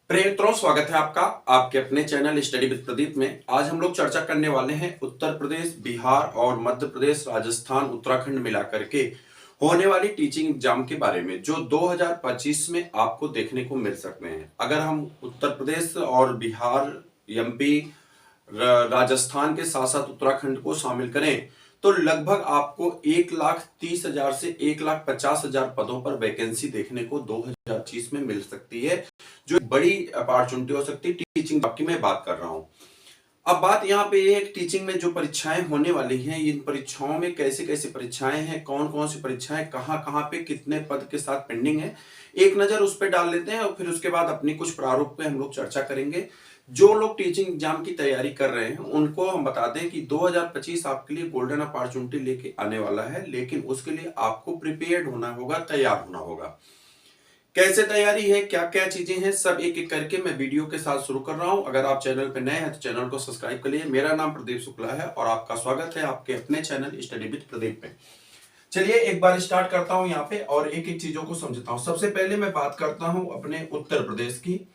प्रियमित्रों, स्वागत है आपका आपके अपने चैनल स्टडी विद प्रदीप में। आज हम लोग चर्चा करने वाले हैं उत्तर प्रदेश, बिहार और मध्य प्रदेश, राजस्थान, उत्तराखंड मिलाकर के होने वाली टीचिंग एग्जाम के बारे में, जो 2025 में आपको देखने को मिल सकते हैं। अगर हम उत्तर प्रदेश और बिहार, एमपी, राजस्थान के साथ साथ उत्तराखंड को शामिल करें तो लगभग आपको 1,30,000 से 1,50,000 पदों पर वैकेंसी देखने को 2025 में मिल सकती है, जो बड़ी अपॉर्चुनिटी हो सकती है टीचिंग जॉब की मैं बात कर रहा हूं। अब बात यहाँ पे ये है कि टीचिंग में जो परीक्षाएं होने वाली हैं, इन परीक्षाओं में कैसे कैसे परीक्षाएं हैं, कौन कौन सी परीक्षाएं कहाँ कहाँ पे कितने पद के साथ पेंडिंग है, एक नजर उस पर डाल लेते हैं और फिर उसके बाद अपनी कुछ प्रारूप पे हम लोग चर्चा करेंगे। जो लोग टीचिंग एग्जाम की तैयारी कर रहे हैं उनको हम बता दें कि 2025 आपके लिए गोल्डन अपॉर्चुनिटी लेके आने वाला है, लेकिन उसके लिए आपको प्रिपेयर्ड होना होगा, तैयार होना होगा। कैसे तैयारी है, क्या क्या चीजें हैं, सब एक एक करके मैं वीडियो के साथ शुरू कर रहा हूं। अगर आप चैनल पे नए हैं तो चैनल को सब्सक्राइब कर लीजिए। मेरा नाम प्रदीप शुक्ला है और आपका स्वागत है आपके अपने चैनल स्टडी विद प्रदीप में। चलिए एक बार स्टार्ट करता हूं यहाँ पे और एक एक चीजों को समझता हूं। सबसे पहले मैं बात करता हूं अपने उत्तर प्रदेश की।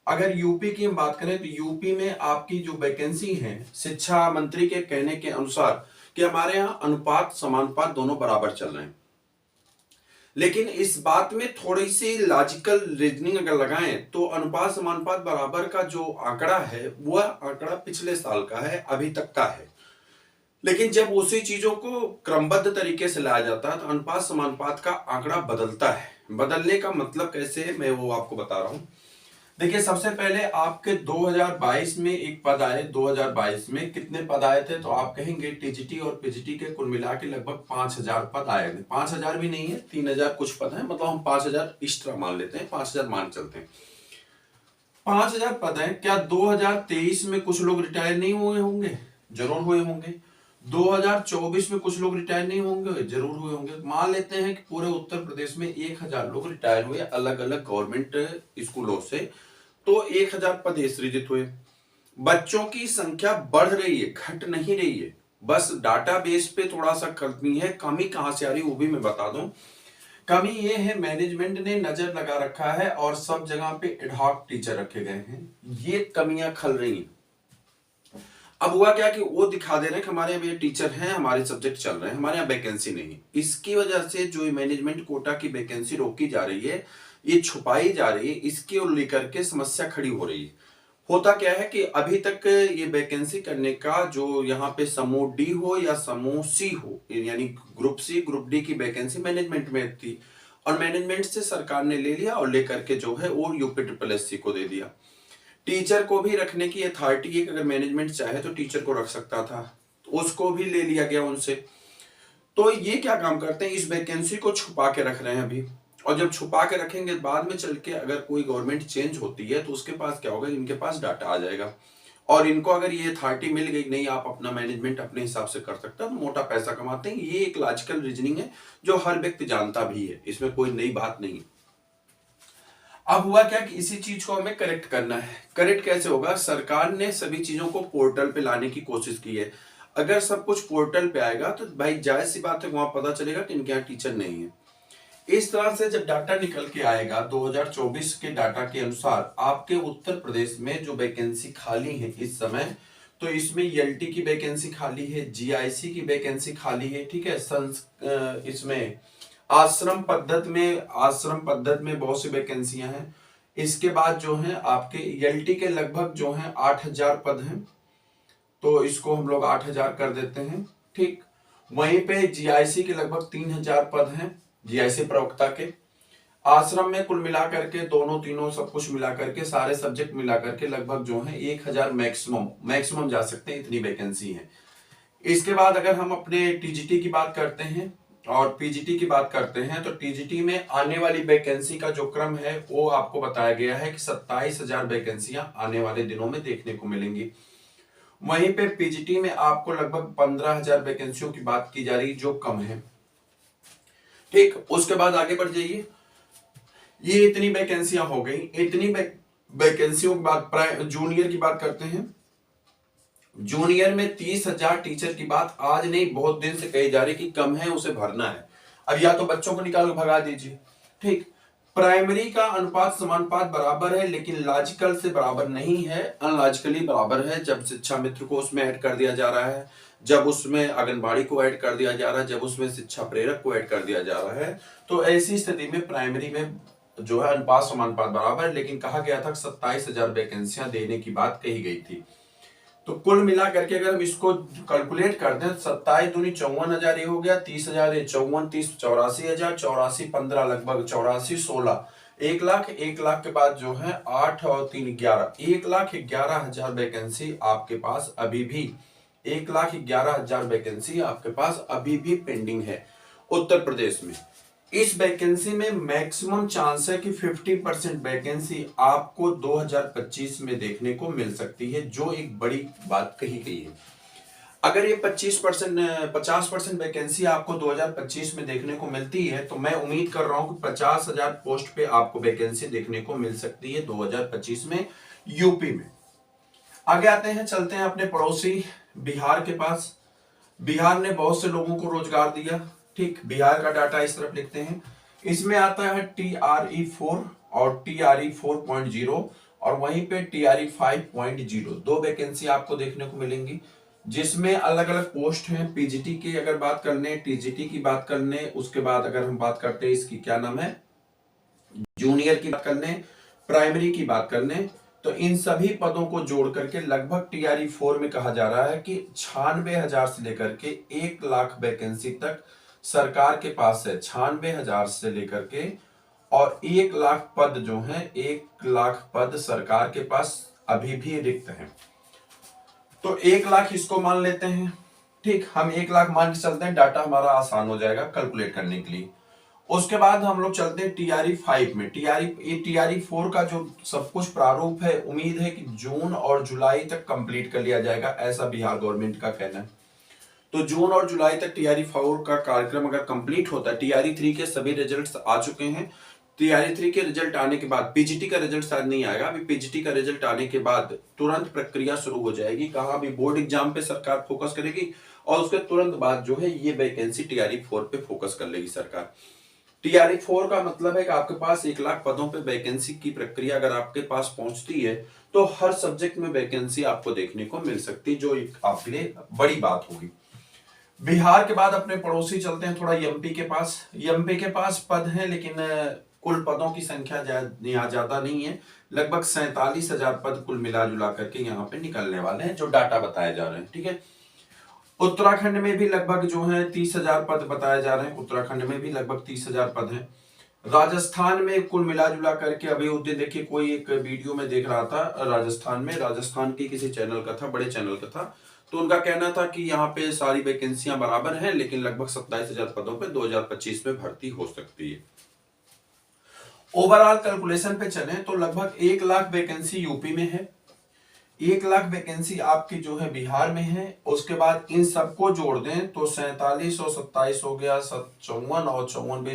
अगर यूपी की हम बात करें तो यूपी में आपकी जो वैकेंसी है, शिक्षा मंत्री के कहने के अनुसार कि हमारे यहाँ अनुपात समानुपात दोनों बराबर चल रहे हैं, लेकिन इस बात में थोड़ी सी लॉजिकल रीजनिंग अगर लगाएं तो अनुपात समानुपात बराबर का जो आंकड़ा है वह आंकड़ा पिछले साल का है, अभी तक का है। लेकिन जब उसी चीजों को क्रमबद्ध तरीके से लाया जाता है तो अनुपात समानुपात का आंकड़ा बदलता है। बदलने का मतलब कैसे है मैं वो आपको बता रहा हूं। देखिए, सबसे पहले आपके 2022 में एक पद आए। 2022 में कितने पद आए थे तो आप कहेंगे टीजीटी और पीजीटी के कुल मिला के लगभग 5,000 पद आए थे। 5,000 भी नहीं है, 3,000 कुछ पद है, मतलब हम 5,000 एक्स्ट्रा मान लेते हैं, 5,000 मान चलते हैं। 5,000 पद है। क्या 2023 में कुछ लोग रिटायर नहीं हुए होंगे? जरूर हुए होंगे। 2024 में कुछ लोग रिटायर नहीं होंगे? जरूर हुए होंगे। मान लेते हैं कि पूरे उत्तर प्रदेश में 1,000 लोग रिटायर हुए अलग अलग गवर्नमेंट स्कूलों से, तो 1,000 पद सृजित हुए। बच्चों की संख्या बढ़ रही है, घट नहीं रही है। बस डाटाबेस पे थोड़ा सा कमी है। कमी कहां से आ रही है वो भी मैं बता दूं। कमी ये है, मैनेजमेंट ने नजर लगा रखा है और सब जगह पे एडहॉक टीचर रखे गए हैं, ये कमियां खल रही हैं। अब हुआ क्या कि वो दिखा दे रहे हैं कि हमारे यहाँ ये टीचर हैं, हमारे सब्जेक्ट चल रहे हैं, हमारे यहाँ वैकेंसी नहीं है। इसकी वजह से जो मैनेजमेंट कोटा की वैकेंसी रोकी जा रही है, ये छुपाई जा रही है, इसके लेकर के समस्या खड़ी हो रही है। होता क्या है कि अभी तक ये वैकेंसी करने का जो यहाँ पे समूह डी हो या समूह सी हो, यानी ग्रुप सी ग्रुप डी की वैकेंसी मैनेजमेंट में थी और मैनेजमेंट से सरकार ने ले लिया और लेकर के जो है वो यूपी को दे दिया। टीचर को भी रखने की अथॉरिटी है, अगर मैनेजमेंट चाहे तो टीचर को रख सकता था, तो उसको भी ले लिया गया उनसे। तो ये क्या काम करते हैं, इस वैकेंसी को छुपा के रख रहे हैं अभी। और जब छुपा के रखेंगे बाद में चल के अगर कोई गवर्नमेंट चेंज होती है तो उसके पास क्या होगा, इनके पास डाटा आ जाएगा और इनको अगर ये अथॉरिटी मिल गई, नहीं आप अपना मैनेजमेंट अपने हिसाब से कर सकते हो, तो मोटा पैसा कमाते हैं। ये एक लॉजिकल रीजनिंग है जो हर व्यक्ति जानता भी है, इसमें कोई नई बात नहीं है। अब हुआ क्या कि इसी चीज को हमें करेक्ट करना है। करेक्ट कैसे होगा? सरकार ने सभी चीजों को पोर्टल पे लाने की कोशिश की है। अगर सब कुछ पोर्टल पे आएगा तो भाई जायज सी बात है, वहां पता चलेगा कि इनके यहाँ टीचर नहीं है। इस तरह से जब डाटा निकल के आएगा 2024 के डाटा के अनुसार आपके उत्तर प्रदेश में जो वैकेंसी खाली है इस समय, तो इसमें एलटी की वैकेंसी खाली है, जीआईसी की वैकेंसी खाली है, ठीक है। इसमें आश्रम पद्धति में बहुत सी वैकेंसियां हैं। इसके बाद जो है आपके एलटी के लगभग जो है 8,000 पद हैं, तो इसको हम लोग 8,000 कर देते हैं, ठीक। वहीं पे जीआईसी के लगभग 3,000 पद हैं, जीआईसी प्रवक्ता के। आश्रम में कुल मिलाकर के दोनों तीनों सब कुछ मिलाकर के सारे सब्जेक्ट मिलाकर के लगभग जो है 1,000 मैक्सिमम जा सकते हैं, इतनी वैकेंसी है। इसके बाद अगर हम अपने टीजीटी की बात करते हैं और पीजीटी की बात करते हैं तो टीजीटी में आने वाली वैकेंसी का जो क्रम है वो आपको बताया गया है कि 27,000 वैकेंसियां आने वाले दिनों में देखने को मिलेंगी। वहीं पे पीजीटी में आपको लगभग 15,000 वैकेंसियों की बात की जा रही, जो कम है, ठीक। उसके बाद आगे बढ़ जाइए। ये इतनी वैकेंसियां हो गई। इतनी वैकेंसियों के बाद जूनियर की बात करते हैं। जूनियर में 30,000 टीचर की बात आज नहीं बहुत दिन से कही जा रही कि कम है, उसे भरना है। अब या तो बच्चों को निकाल भगा दीजिए, ठीक। प्राइमरी का अनुपात समानुपात बराबर है, लेकिन लॉजिकल से बराबर नहीं है, अनलॉजिकली बराबर है। जब शिक्षा मित्र को उसमें ऐड कर दिया जा रहा है, जब उसमें आंगनबाड़ी को ऐड कर दिया जा रहा है, जब उसमें शिक्षा प्रेरक को ऐड कर दिया जा रहा है, तो ऐसी स्थिति में प्राइमरी में जो है अनुपात समानुपात बराबर है। लेकिन कहा गया था 27,000 वैकेंसियां देने की बात कही गई थी। तो कुल मिला करके अगर हम इसको कैलकुलेट कर दें, 27 दूनी 54,000 ये हो गया, 30,000 ये 54, 30 84,000, 84 15 लगभग 84 16, 1 लाख, 1 लाख के बाद जो है 8 और 3 11, 1,11,000 वैकेंसी आपके पास अभी भी 1,11,000 वैकेंसी आपके पास अभी भी पेंडिंग है उत्तर प्रदेश में। इस वैकेंसी में मैक्सिमम चांस है कि 50% वैकेंसी आपको 2025 में देखने को मिल सकती है, जो एक बड़ी बात कही गई है। अगर ये 50% वैकेंसी आपको 2025 में देखने को मिलती है, तो मैं उम्मीद कर रहा हूं कि 50,000 पोस्ट पे आपको वैकेंसी देखने को मिल सकती है 2025 में यूपी में। आगे आते हैं, चलते हैं अपने पड़ोसी बिहार के पास। बिहार ने बहुत से लोगों को रोजगार दिया। ठीक, बिहार का डाटा इस तरफ लिखते हैं। इसमें आता है TRE4 और TRE 4.0 और वहीं पे TRE 5.0, 2 वैकेंसी आपको देखने को मिलेंगी, जिसमें अलग अलग पोस्ट हैं। पीजीटी की अगर बात कर लें, टीजीटी की बात कर लें, उसके बाद अगर हम बात करते हैं इसकी क्या नाम है, जूनियर की बात कर लें, प्राइमरी की बात कर लें, तो इन सभी पदों को जोड़ करके लगभग TRE 4 में कहा जा रहा है कि 96,000 से लेकर के 1 लाख वैकेंसी तक सरकार के पास है। 96,000 से लेकर के और 1 लाख पद जो हैं, 1 लाख पद सरकार के पास अभी भी रिक्त हैं। तो 1 लाख इसको मान लेते हैं। ठीक, हम 1 लाख मान के चलते हैं, डाटा हमारा आसान हो जाएगा कैलकुलेट करने के लिए। उसके बाद हम लोग चलते हैं TRE 5 में। TRE 4 का जो सब कुछ प्रारूप है, उम्मीद है कि जून और जुलाई तक कंप्लीट कर लिया जाएगा, ऐसा बिहार गवर्नमेंट का कहना है। तो जून और जुलाई तक TRE 4 का कार्यक्रम अगर कंप्लीट होता है, TRE 3 के सभी रिजल्ट्स आ चुके हैं। TRE 3 के रिजल्ट आने के बाद पीजीटी का रिजल्ट शायद नहीं आएगा, अभी पीजीटी का रिजल्ट आने के बाद तुरंत प्रक्रिया शुरू हो जाएगी। कहाँ भी बोर्ड एग्जाम पे सरकार फोकस करेगी और उसके तुरंत बाद जो है ये वैकेंसी TRE 4 पे फोकस कर लेगी सरकार। TRE 4 का मतलब है कि आपके पास 1 लाख पदों पे वैकेंसी की प्रक्रिया अगर आपके पास पहुंचती है, तो हर सब्जेक्ट में वैकेंसी आपको देखने को मिल सकती है, जो एक आपके लिए बड़ी बात होगी। बिहार के बाद अपने पड़ोसी चलते हैं थोड़ा एमपी के पास। एमपी के पास पद हैं, लेकिन कुल पदों की संख्या यहाँ ज्यादा नहीं है। लगभग 47,000 पद कुल मिला जुला करके यहाँ पे निकलने वाले हैं, जो डाटा बताए जा रहे हैं। ठीक है, उत्तराखंड में भी लगभग जो है 30,000 पद बताए जा रहे हैं। उत्तराखंड में भी लगभग 30,000 पद हैं। राजस्थान में कुल मिला जुला करके अभी उस दिन देखिए, कोई एक वीडियो में देख रहा था, राजस्थान के किसी चैनल का था, बड़े चैनल का था, तो उनका कहना था कि यहाँ पे सारी वैकेंसियां बराबर हैं, लेकिन लगभग 27,000 पदों पे 2025 में भर्ती हो सकती है। ओवरऑल कैलकुलेशन पे चले तो लगभग 1 लाख वैकेंसी यूपी में है, 1 लाख वैकेंसी आपकी जो है बिहार में है। उसके बाद इन सबको जोड़ दें तो 47 और 27 हो गया, 54 और 54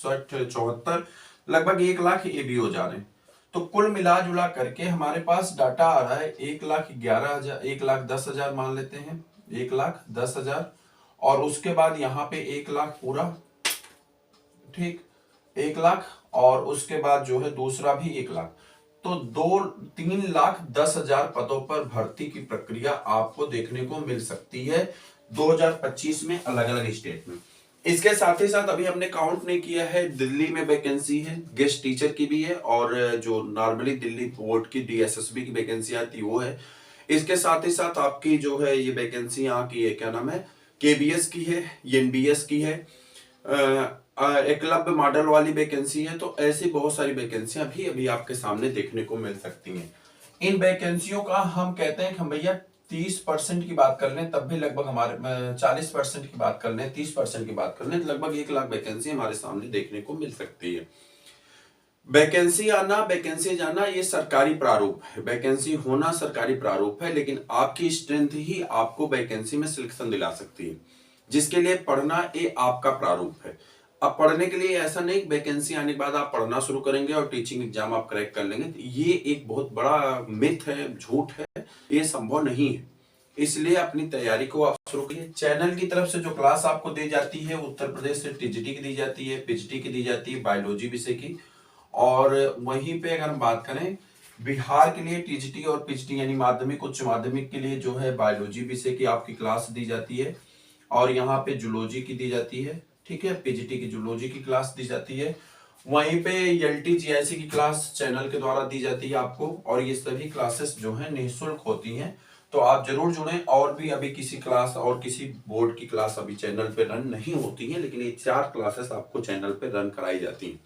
64 74, लगभग 1 लाख ये भी हो जा रहे हैं। तो कुल मिला जुला करके हमारे पास डाटा आ रहा है 1,11,000, 1,10,000 मान लेते हैं, 1,10,000 और उसके बाद यहाँ पे 1 लाख पूरा, ठीक, 1 लाख और उसके बाद जो है दूसरा भी 1 लाख, तो 3,10,000 पदों पर भर्ती की प्रक्रिया आपको देखने को मिल सकती है 2025 में अलग अलग स्टेट में। इसके साथ ही साथ अभी हमने काउंट नहीं किया है, दिल्ली में वैकेंसी है, गेस्ट टीचर की भी है, और जो नॉर्मली दिल्ली बोर्ड की DSSB की वैकेंसी आती है वो है। इसके साथ ही साथ आपकी जो है ये वैकेंसी यहाँ की है, क्या नाम है, KBS की है, NBS की है, एकलव्य मॉडल वाली वैकेंसी है। तो ऐसी बहुत सारी वैकेंसियां भी अभी आपके सामने देखने को मिल सकती हैं। इन वैकेंसियों का हम कहते हैं कि हम भैया 30% की बात कर लें तब भी लगभग हमारे 40% की बात कर लें, 30% की बात कर लें, तो लगभग 1 लाख वैकेंसी हमारे सामने देखने को मिल सकती है। वैकेंसी आना, वैकेंसी जाना, ये सरकारी प्रारूप है, वैकेंसी होना सरकारी प्रारूप है, लेकिन आपकी स्ट्रेंथ ही आपको वैकेंसी में सिलेक्शन दिला सकती है, जिसके लिए पढ़ना ये आपका प्रारूप है। अब पढ़ने के लिए ऐसा नहीं वैकेंसी आने के बाद आप पढ़ना शुरू करेंगे और टीचिंग एग्जाम आप क्रैक कर लेंगे, ये एक बहुत बड़ा मिथ है, झूठ है, ये संभव नहीं है। इसलिए अपनी तैयारी को आप शुरू करिए। चैनल की तरफ से जो क्लास आपको दी जाती है उत्तर प्रदेश से टीजीटी की दी जाती है, पीजीटी की दी जाती है बायोलॉजी विषय की, और वहीं पे अगर हम बात करें बिहार के लिए टीजीटी और पीजीटी यानी माध्यमिक उच्च माध्यमिक के लिए जो है बायोलॉजी विषय की आपकी क्लास दी जाती है, और यहाँ पे जूलॉजी की दी जाती है, ठीक है, पीजीटी की जूलॉजी की क्लास दी जाती है। वहीं पे एलटी जीआईसी की क्लास चैनल के द्वारा दी जाती है आपको, और ये सभी क्लासेस जो है निःशुल्क होती हैं, तो आप जरूर जुड़ें। और भी अभी किसी क्लास और किसी बोर्ड की क्लास अभी चैनल पे रन नहीं होती है, लेकिन ये 4 क्लासेस आपको चैनल पे रन कराई जाती हैं।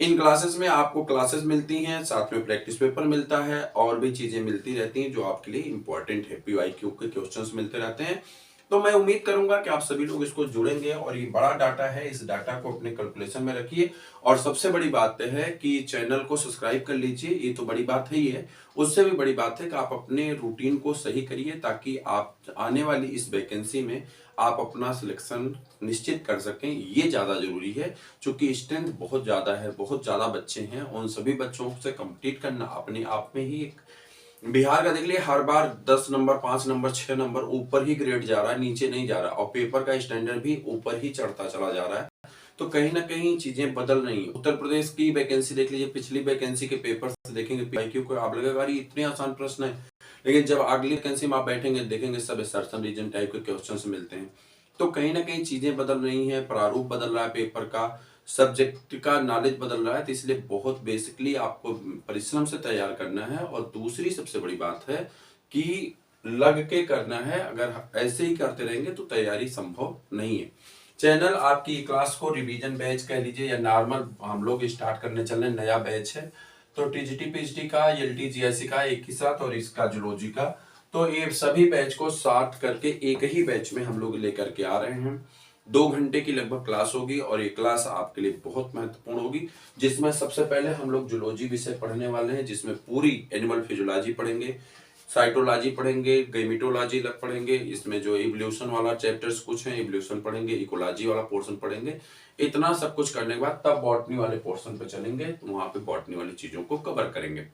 इन क्लासेस में आपको क्लासेस मिलती हैं, साथ में प्रैक्टिस पेपर मिलता है, और भी चीजें मिलती रहती हैं जो आपके लिए इंपॉर्टेंट है। पीवाईक्यू के क्वेश्चंस मिलते रहते हैं। तो मैं उम्मीद करूंगा कि आप सभी लोग इसको जुड़ेंगे, और ये बड़ा डाटा है, इस डाटा को अपने कैलकुलेशन में रखिए। और सबसे बड़ी बात है कि चैनल को सब्सक्राइब कर लीजिए, ये तो बड़ी बात है ही है। उससे भी बड़ी बात है कि आप अपने रूटीन को सही करिए, ताकि आप आने वाली इस वैकेंसी में आप अपना सिलेक्शन निश्चित कर सकें। ये ज्यादा जरूरी है, क्योंकि स्ट्रेंथ बहुत ज्यादा है, बहुत ज्यादा बच्चे हैं। उन सभी बच्चों से कम्पीट करना अपने आप में ही एक, बिहार का देख लिया हर बार 10 नंबर 5 नंबर 6 नंबर ऊपर ही ग्रेड जा रहा है, नीचे नहीं जा रहा, और पेपर का स्टैंडर्ड भी ऊपर ही चढ़ता चला जा रहा है। तो कहीं ना कहीं चीजें बदल रही हैं। उत्तर प्रदेश की वैकेंसी देख लीजिए, पिछली वैकेंसी के पेपर से देखेंगे पीआईक्यू को, आप लगेगा अरे इतने आसान प्रश्न है, लेकिन जब अगली वैकेंसी में आप बैठेंगे देखेंगे सब सर्सन रीजन टाइप के क्वेश्चन मिलते हैं। तो कहीं ना कहीं चीजें बदल रही हैं, प्रारूप बदल रहा है पेपर का, सब्जेक्ट का नॉलेज बदल रहा है। तो इसलिए बहुत बेसिकली आपको परिश्रम से तैयार करना है, और दूसरी सबसे बड़ी बात है कि लग के करना है। अगर ऐसे ही करते रहेंगे तो तैयारी संभव नहीं है। चैनल आपकी क्लास को रिवीजन बैच कह लीजिए या नॉर्मल हम लोग स्टार्ट करने चल रहे, नया बैच है। तो टीजीटी पीजीटी का, एलटी जीआईसी का एक ही साथ, और इसका जूलॉजी का, तो ये सभी बैच को साथ करके एक ही बैच में हम लोग लेकर के आ रहे हैं। 2 घंटे की लगभग क्लास होगी, और ये क्लास आपके लिए बहुत महत्वपूर्ण होगी, जिसमें सबसे पहले हम लोग जूलॉजी विषय पढ़ने वाले हैं, जिसमें पूरी एनिमल फिजियोलॉजी पढ़ेंगे, साइटोलॉजी पढ़ेंगे, गेमिटोलॉजी पढ़ेंगे, इसमें जो इवोल्यूशन वाला चैप्टर्स कुछ हैं इवोल्यूशन पढ़ेंगे, इकोलॉजी वाला पोर्शन पढ़ेंगे। इतना सब कुछ करने के बाद तब बॉटनी वाले पोर्शन पे चलेंगे, वहां पे बॉटनी वाली चीजों को कवर करेंगे।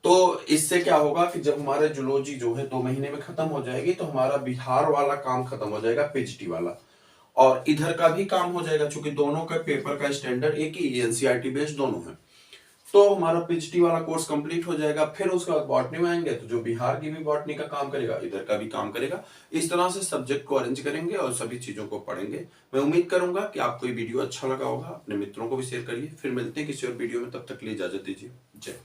तो इससे क्या होगा कि जब हमारा जूलॉजी जो है 2 महीने में खत्म हो जाएगी, तो हमारा बिहार वाला काम खत्म हो जाएगा, पीजीटी वाला, और इधर का भी काम हो जाएगा, क्योंकि दोनों का पेपर का स्टैंडर्ड एक ही, एनसीईआरटी बेस्ड दोनों है। तो हमारा पीजीटी वाला कोर्स कंप्लीट हो जाएगा। फिर उसके बाद बॉटनी में आएंगे, तो जो बिहार की भी बॉटनी का काम करेगा इधर का भी काम करेगा। इस तरह से सब्जेक्ट को अरेंज करेंगे और सभी चीजों को पढ़ेंगे। मैं उम्मीद करूंगा कि आपको ये वीडियो अच्छा लगा होगा, अपने मित्रों को भी शेयर करिए। फिर मिलते हैं किसी और वीडियो में, तब तक के लिए इजाजत दीजिए। जय।